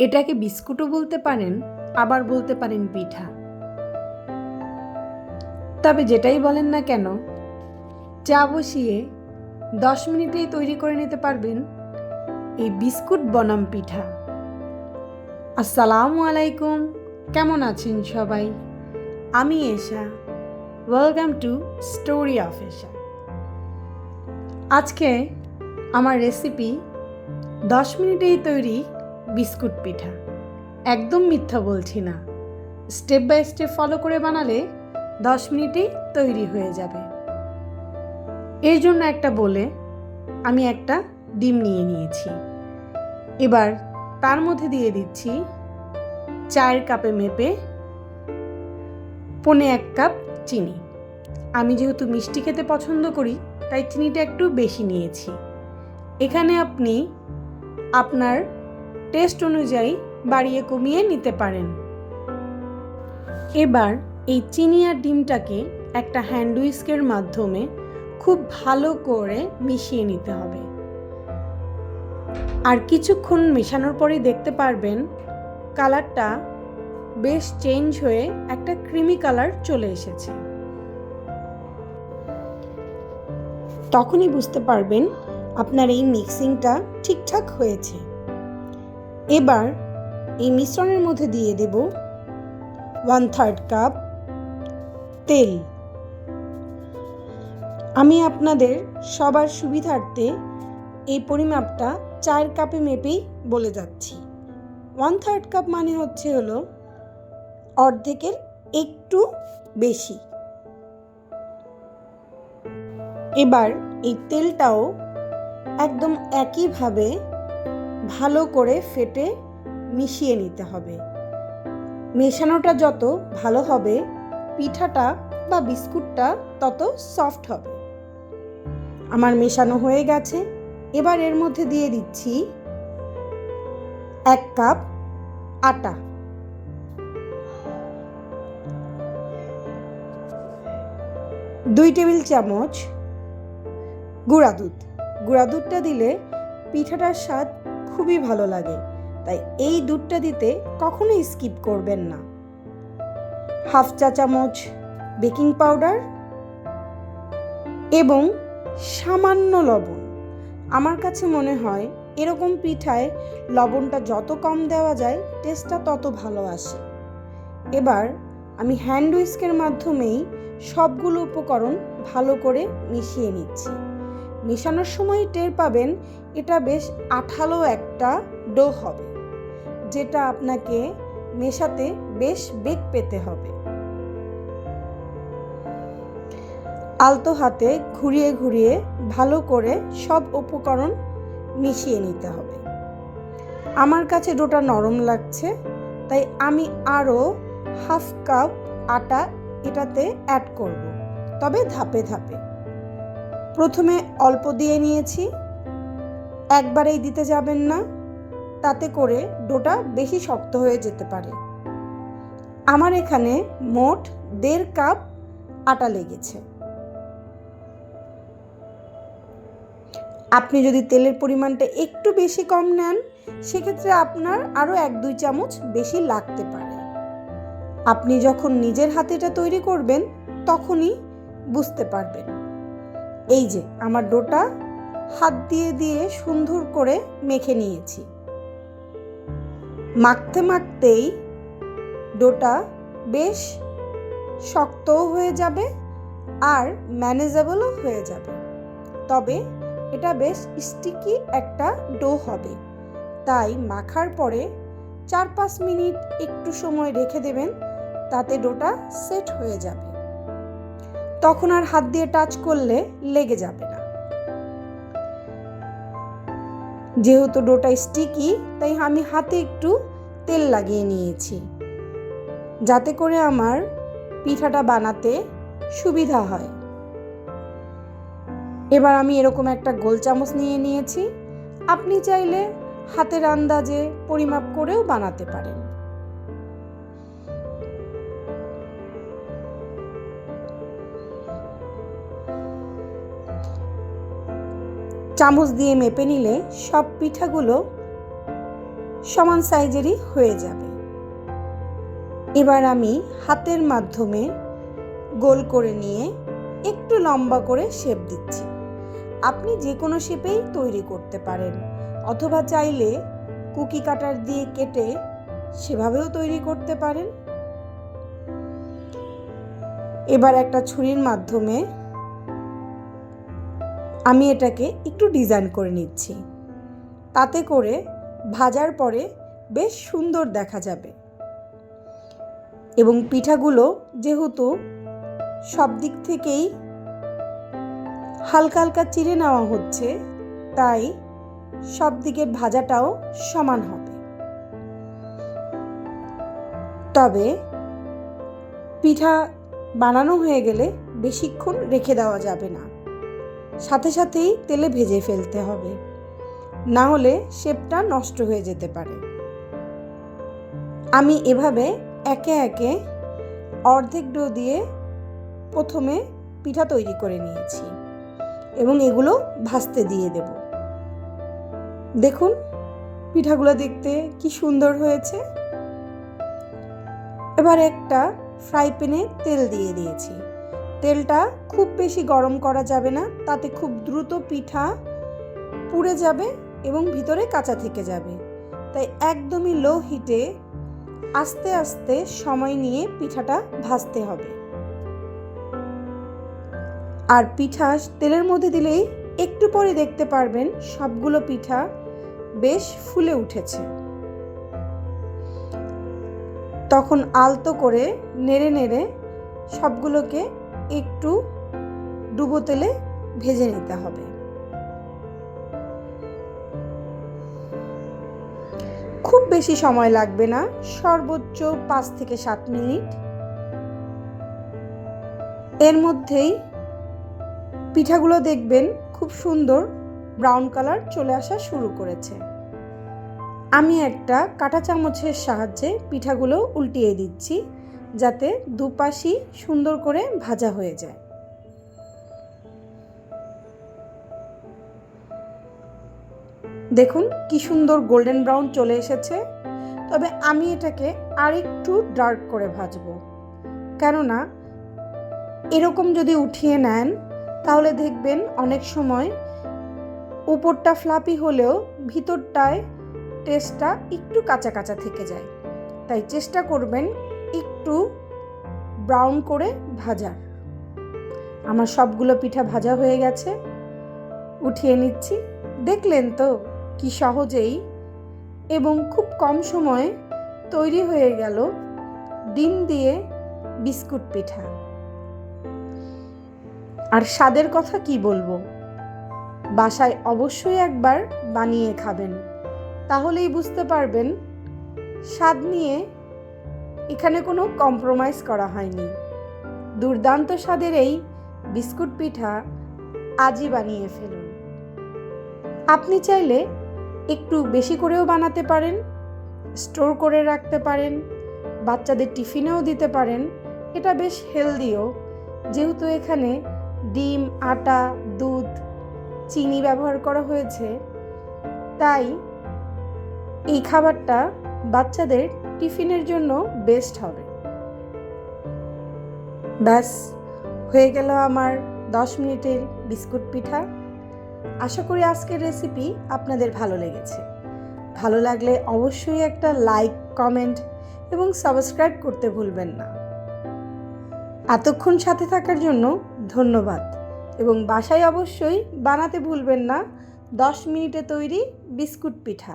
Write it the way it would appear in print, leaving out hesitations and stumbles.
এটাকে বিস্কুটও বলতে পারেন, আবার বলতে পারেন পিঠা। তবে যেটাই বলেন না কেন, চা বসিয়ে 10 মিনিটেই তৈরি করে নিতে পারবেন এই বিস্কুট বনাম পিঠা। আসসালামু আলাইকুম, কেমন আছেন সবাই? আমি এশা। ওয়েলকাম টু স্টোরি অফ এশা। আজকে আমার রেসিপি 10 মিনিটেই তৈরি বিস্কুট পিঠা। একদম মিথ্যা বলছি না, স্টেপ বাই স্টেপ ফলো করে বানালে 10 মিনিটেই তৈরি হয়ে যাবে। এর জন্য একটা বলে আমি একটা ডিম নিয়ে নিয়েছি। এবার তার মধ্যে দিয়ে দিচ্ছি 4 কাপে মেপে 1.25 কাপ চিনি। আমি যেহেতু মিষ্টি খেতে পছন্দ করি তাই চিনিটা একটু বেশি নিয়েছি। এখানে আপনি আপনার টেস্ট অনুযায়ী বাড়িয়ে কমিয়ে নিতে পারেন। এবার এই চিনি আর ডিমটাকে একটা হ্যান্ড হুইস্কের মাধ্যমে খুব ভালো করে মিশিয়ে নিতে হবে। আর কিছুক্ষণ মেশানোর পরেই দেখতে পারবেন কালারটা বেশ চেঞ্জ হয়ে একটা ক্রিমি কালার চলে এসেছে। তখনই বুঝতে পারবেন আপনার এই মিক্সিংটা ঠিকঠাক হয়েছে। এবার এই মিশ্রণের মধ্যে দিয়ে দেব 1/3 কাপ তেল। আমি আপনাদের সবার সুবিধার্থে এই পরিমাপটা 4 কাপে মেপেই বলে যাচ্ছি। 1/3 কাপ মানে হলো অর্ধেকের একটু বেশি। এবার এই তেলটাও একদম একইভাবে ভালো করে ফেটে মিশিয়ে নিতে হবে। মেশানোটা যত ভালো হবে পিঠাটা বা বিস্কুটটা তত সফট হবে। আমার মেশানো হয়ে গেছে। এবার এর মধ্যে দিয়ে দিচ্ছি 1 কাপ আটা। দুই টেবিল চামচ গুঁড়া দুধ। গুঁড়া দুধটা দিলে পিঠাটার স্বাদ খুবই ভালো লাগে, তাই এই দুধটা দিতে কখনোই স্কিপ করবেন না। 1/2 চা চামচ বেকিং পাউডার এবং সামান্য লবণ। আমার কাছে মনে হয় এরকম পিঠায় লবণটা যত কম দেওয়া যায় টেস্টটা তত ভালো আসে। এবার আমি হ্যান্ড হুইস্কের মাধ্যমেই সবগুলো উপকরণ ভালো করে মিশিয়ে নিচ্ছি। মেশানোর সময় টের পাবেন এটা বেশ আঠালো একটা ডো হবে, যেটা আপনাকে মেশাতে বেশ বেগ পেতে হবে। আলতো হাতে ঘুরিয়ে ঘুরিয়ে ভালো করে সব উপকরণ মিশিয়ে নিতে হবে। আমার কাছে ডোটা নরম লাগছে, তাই আমি আরও 1/2 কাপ আটা এটাতে অ্যাড করব, তবে ধাপে ধাপে। প্রথমে অল্প দিয়ে নিয়েছি, একবারেই দিতে যাবেন না, তাতে করে ডোটা বেশি শক্ত হয়ে যেতে পারে। আমার এখানে মোট 1.5 কাপ আটা লেগেছে। আপনি যদি তেলের পরিমাণটা একটু বেশি কম নেন সেক্ষেত্রে আপনার আরও 1-2 চামচ বেশি লাগতে পারে। আপনি যখন নিজের হাতে এটা তৈরি করবেন তখনই বুঝতে পারবেন। এই যে আমার ডোটা হাত দিয়ে দিয়ে সুন্দর করে মেখে নিয়েছি। মাখতে মাখতেই ডোটা বেশ শক্তও হয়ে যাবে আর ম্যানেজেবলও হয়ে যাবে। তবে এটা বেশ স্টিকি একটা ডো হবে, তাই মাখার পরে 4-5 মিনিট একটু সময় রেখে দেবেন, তাতে ডোটা সেট হয়ে যাবে। তখন আর হাত দিয়ে টাচ করলে লেগে যাবে না। যেহেতু ডোটা স্টিকি তাই আমি হাতে একটু তেল লাগিয়ে নিয়েছি, যাতে করে আমার পিঠাটা বানাতে সুবিধা হয়। এবার আমি এরকম একটা গোল চামচ নিয়ে নিয়েছি। আপনি চাইলে হাতের আন্দাজে পরিমাপ করেও বানাতে পারেন। চামচ দিয়ে মেপে নিলে সব পিঠাগুলো সমান সাইজেরই হয়ে যাবে। এবার আমি হাতের মাধ্যমে গোল করে নিয়ে একটু লম্বা করে শেপ দিচ্ছি। আপনি যে কোনো শেপেই তৈরি করতে পারেন, অথবা চাইলে কুকি কাটার দিয়ে কেটে সেভাবেও তৈরি করতে পারেন। এবার একটা ছুরির মাধ্যমে আমি এটাকে একটু ডিজাইন করে নিচ্ছি, তাতে করে ভাজার পরে বেশ সুন্দর দেখা যাবে। এবং পিঠাগুলো যেহেতু সব দিক থেকেই হালকা হালকা চিড়ে নেওয়া হচ্ছে, তাই সব দিকের ভাজাটাও সমান হবে। তবে পিঠা বানানো হয়ে গেলে বেশিক্ষণ রেখে দেওয়া যাবে না, সাথে সাথেই তেলে ভেজে ফেলতে হবে, না হলে শেপটা নষ্ট হয়ে যেতে পারে। আমি এভাবে একে একে অর্ধেক ডো দিয়ে প্রথমে পিঠা তৈরি করে নিয়েছি এবং এগুলো ভাজতে দিয়ে দেব। দেখুন পিঠাগুলো দেখতে কি সুন্দর হয়েছে। এবার একটা ফ্রাই প্যানে তেল দিয়ে দিয়েছি। তেলটা খুব বেশি গরম করা যাবে না, তাতে খুব দ্রুত পিঠা পুড়ে যাবে এবং ভিতরে কাঁচা থেকে যাবে। তাই একদমই লো হিটে আস্তে আস্তে সময় নিয়ে পিঠাটা ভাজতে হবে। আর পিঠা তেলের মধ্যে দিলেই একটু পরে দেখতে পারবেন সবগুলো পিঠা বেশ ফুলে উঠেছে। তখন আলতো করে নেড়ে নেড়ে সবগুলোকে একটু ডুবো তেলে ভেজে নিতে হবে। খুব বেশি সময় লাগবে না, সর্বোচ্চ 5 থেকে 7 মিনিট। এর মধ্যেই পিঠাগুলো দেখবেন খুব সুন্দর ব্রাউন কালার চলে আসা শুরু করেছে। আমি একটা কাঁটা চামচের সাহায্যে পিঠাগুলো উল্টিয়ে দিচ্ছি, যাতে দুপাশই সুন্দর করে ভাজা হয়ে যায়। দেখুন কি সুন্দর গোল্ডেন ব্রাউন চলে এসেছে। তবে আমি এটাকে আরেকটু ডার্ক করে ভাজবো, কেননা এরকম যদি উঠিয়ে নেন তাহলে দেখবেন অনেক সময় উপরটা ফ্লাপি হলেও ভিতরটায় টেস্টটা একটু কাঁচা কাঁচা থেকে যায়। তাই চেষ্টা করবেন একটু ব্রাউন করে ভাজার। আমার সবগুলো পিঠা ভাজা হয়ে গেছে, উঠিয়ে নিচ্ছি। দেখলেন তো কি সহজেই এবং খুব কম সময়ে তৈরি হয়ে গেল ডিম দিয়ে বিস্কুট পিঠা। আর স্বাদের কথা কি বলবো, বাসায় অবশ্যই একবার বানিয়ে খাবেন, তাহলেই বুঝতে পারবেন স্বাদ নিয়ে এখানে কোনো কম্প্রোমাইজ করা হয়নি। দুর্দান্ত স্বাদের এই বিস্কুট পিঠা আজই বানিয়ে ফেলুন। আপনি চাইলে একটু বেশি করেও বানাতে পারেন, স্টোর করে রাখতে পারেন, বাচ্চাদের টিফিনেও দিতে পারেন। এটা বেশ হেলদিও, যেহেতু এখানে ডিম, আটা, দুধ, চিনি ব্যবহার করা হয়েছে, তাই এই খাবারটা বাচ্চাদের টিফিনের জন্য বেস্ট হবে। ব্যাস হয়ে গেল আমার 10 মিনিটের বিস্কুট পিঠা। আশা করি আজকের রেসিপি আপনাদের ভালো লেগেছে। ভালো লাগলে অবশ্যই একটা লাইক, কমেন্ট এবং সাবস্ক্রাইব করতে ভুলবেন না। এতক্ষণ সাথে থাকার জন্য ধন্যবাদ এবং বাসায় অবশ্যই বানাতে ভুলবেন না 10 মিনিটে তৈরি বিস্কুট পিঠা।